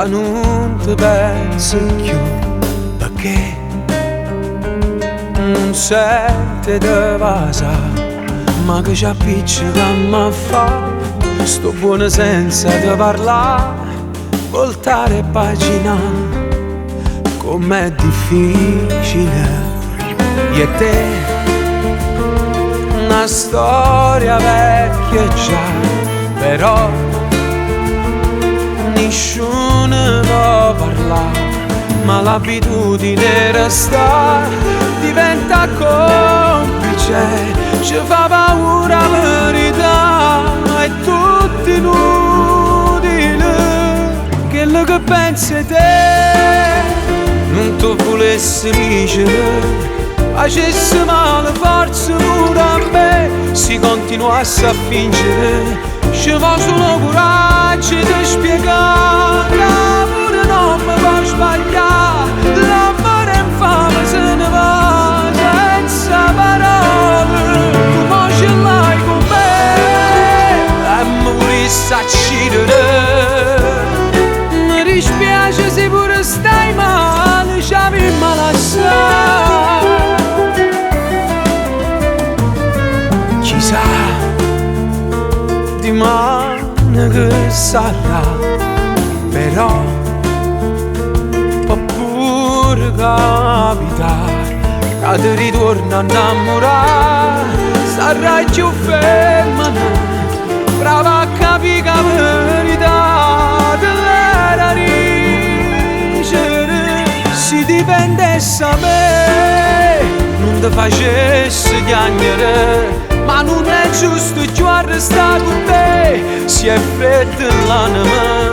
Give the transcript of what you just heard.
non ti penso più, perché non sente di vasa, ma che ci appiccica a fa. Sto buono senza di parlare, voltare pagina, com'è difficile. Io e te, una storia vecchia già, però nessuno può parlare, ma l'abitudine resta, diventa complice, ci fa paura la verità, è tutto inutile, quello che pensi te, non ti volessi dicere, facesse male forse pure a me, si continuasse a fingere, ci va solo coraggio di spiegare, l'amore non mi può sbagliare, l'amore infame se ne va senza parole, tu mo ce l'hai con me e mi volessi accidere, mi dispiace se pure stai male, ci avemmo lasciato. Chissà, dimane che sarà, però può pure capitare che ti ritorna a innamorare, sarai più ferma, brava a capire la verità della ricevere. Se dipendesse a me, non ti facesse piangere, ma non è giusto che io resta con te, si è fredda l'anima,